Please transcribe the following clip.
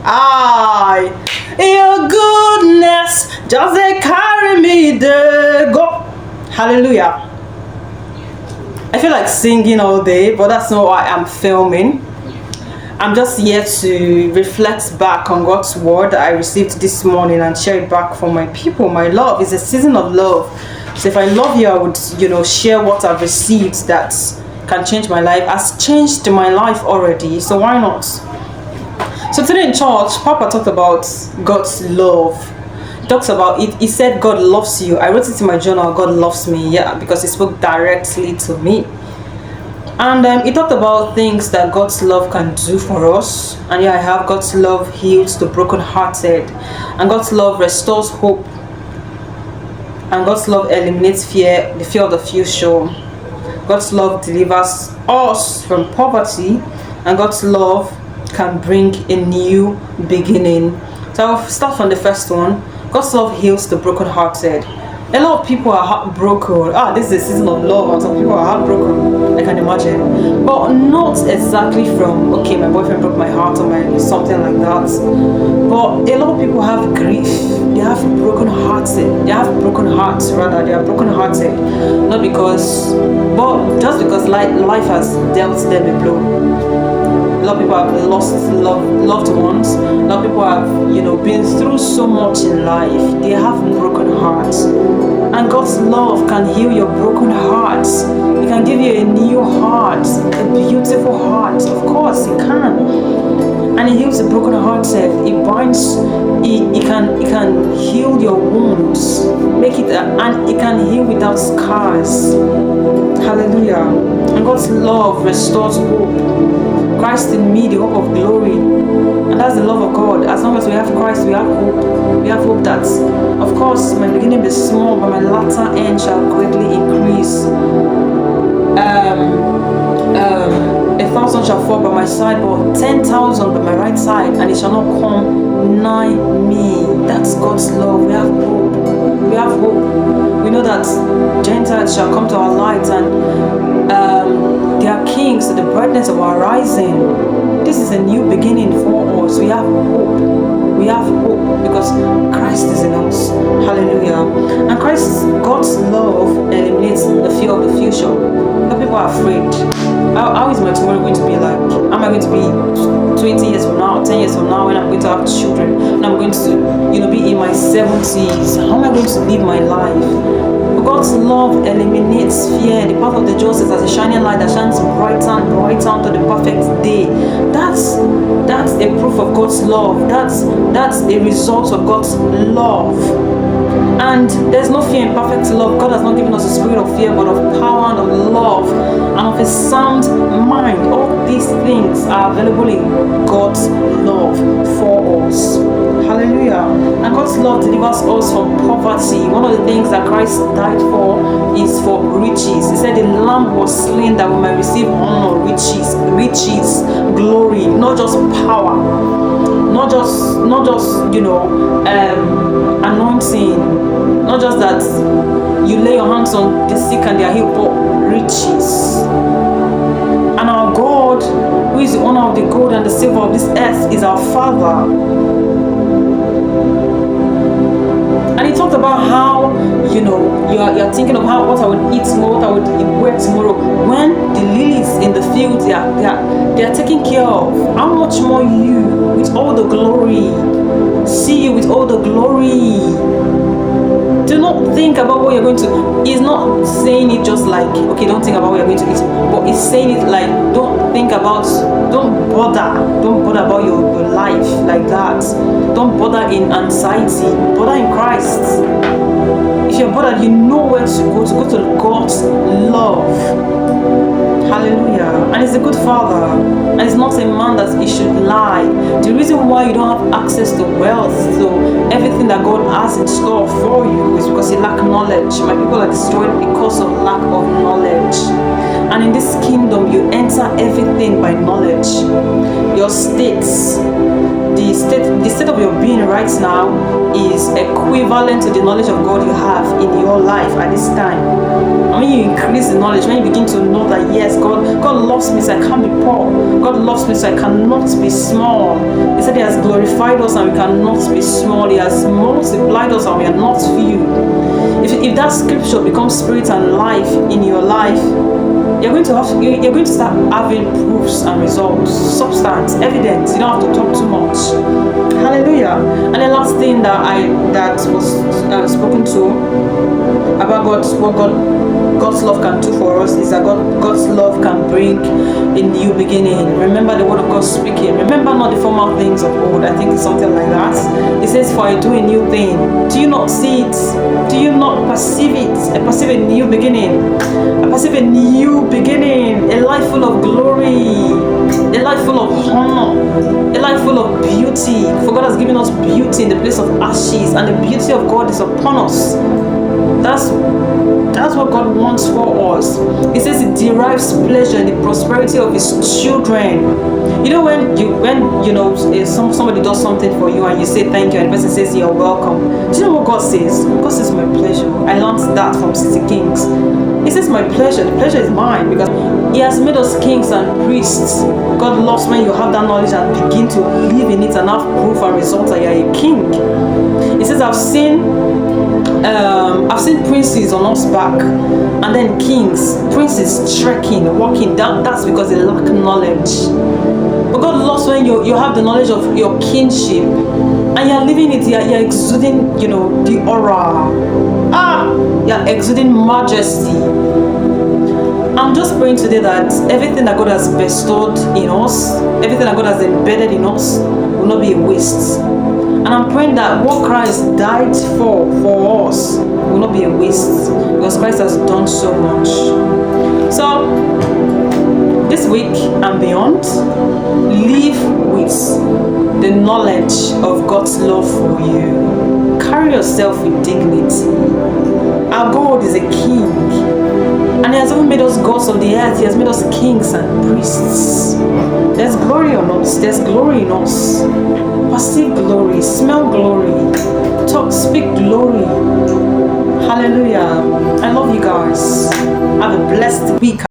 I, your goodness just they carry me there. Go. Hallelujah. I feel like singing all day, but that's not why I'm filming. I'm just here to reflect back on God's word that I received this morning and share it back for my people. My love is a season of love. So if I love you, I would, share what I've received that can change my life. Has changed my life already, so why not? So today in church, Papa talked about God's love. He talks about it. He said God loves you. I wrote it in my journal, God loves me. Yeah, because he spoke directly to me. And he talked about things that God's love can do for us. And yeah, I have God's love heals the brokenhearted. And God's love restores hope. And God's love eliminates fear, the fear of the future. God's love delivers us from poverty. And God's love can bring a new beginning. So I'll start from the first one. God's love heals the brokenhearted. A lot of people are heartbroken. This is a season of love, and some people are heartbroken, I can imagine. But not exactly from, okay, my boyfriend broke my heart or something like that. But a lot of people have grief. They have broken hearts. They have broken hearts, rather. They are broken hearted. Not because, but just because life has dealt them a blow. A lot of people have lost loved ones. A lot of people have, been through so much in life. They have broken hearts. And God's love can heal your broken hearts. It can give you a new heart, a beautiful heart. Of course, it can. And it heals the broken hearted. It binds. It can heal your wounds. And it can heal without scars. Hallelujah. And God's love restores hope. Christ in me, the hope of glory. And that's the love of God. As long as we have Christ, we have hope. We have hope that, of course, my beginning is small, but my latter end shall greatly increase. 1,000 shall fall by my side, but 10,000 by my right side, and it shall not come nigh me. That's God's love. We have hope. We have hope. We know that Gentiles shall come to our light, and they are kings to the brightness of our rising. This is a new beginning for us. We have hope. We have hope because Christ is in us. Hallelujah. And God's love eliminates the fear of the future. But people are afraid. How is my tomorrow going to be like? Am I going to be 20 years from now, 10 years from now, when I'm going to have children, when I'm going to, be in my 70s? How am I going to live my life? God's love eliminates fear. The path of the just is as a shining light that shines brighter and brighter unto the perfect day. That's a proof of God's love. That's a result of God's love. And there's no fear in perfect love. God has not given us a spirit of fear, but of power and of love and of a sound mind. All these things are available in God's love for us. Hallelujah. And God's love delivers us from poverty. One of the things that Christ died for is for riches. He said the lamb was slain that we might receive honor, riches, glory, not just power, not just anointing, not just that you lay your hands on the sick and they are healed, but riches. And our God, who is the owner of the gold and the silver of this earth, is our Father. And he talked about how, you're thinking of what I would eat tomorrow, what I would wear tomorrow. When the lilies in the field, they are taken care of. How much more you, with all the glory, see you with all the glory. Do not think about what you're going to. He's not saying it just like, okay, don't think about what you're going to eat, but he's saying it like, don't bother about your life like that. Don't bother in anxiety, bother in Christ. If you're bothered, you know where to go to God's love. Hallelujah. And he's a good father, and he's not a man that he should lie. The reason why you don't have access to wealth, to everything that God has in store for you, is because you lack knowledge. My people are destroyed because of lack of knowledge. And in this kingdom, you enter everything by knowledge. Your states, the state of your being right now is equivalent to the knowledge of God you have in your life at this time. And when you increase the knowledge, when you begin to know that yes, God loves me so I can't be poor. God loves me so I cannot be small. He said he has glorified purified us and we cannot be small. He has multiplied us and we are not few. If that scripture becomes spirit and life in your life, you're going to start having proofs and results, substance, evidence. You don't have to talk too much. Hallelujah. And the last thing that was spoken to about God's love can do for us is that God's love can bring a new beginning. Remember the word of God speaking. Remember not the former things of old. I think it's something like that. It says, for I do a new thing. Do you not see it? Do you not perceive it? I perceive a new beginning. I perceive a new beginning. A life full of glory. A life full of honor. A life full of beauty. For God has given us beauty in the place of ashes, and the beauty of God is upon us. That's what God wants for us. He says He derives pleasure in the prosperity of His children. You know, when somebody does something for you and you say thank you, and the person says you're welcome. Do you know what God says? God says my pleasure. I learned that from City Kings. He says my pleasure. The pleasure is mine because He has made us kings and priests. God loves when you have that knowledge and begin to live in it and have proof and results that you're a king. He says I've seen princes on horseback and then kings, princes trekking, walking down. That's because they lack knowledge. But God loves when you have the knowledge of your kingship and you're living it. You're exuding, the aura. You're exuding majesty. I'm just praying today that everything that God has bestowed in us, everything that God has embedded in us, will not be a waste. And I'm praying that what Christ died for us will not be a waste, because Christ has done so much. So this week and beyond, live with the knowledge of God's love for you. Carry yourself with dignity. Our God is a king, and He has even made us gods of the earth. He has made us kings and priests. There's glory on us. There's glory in us. Perceive glory. Smell glory. Speak glory. Hallelujah. I love you guys. Have a blessed week.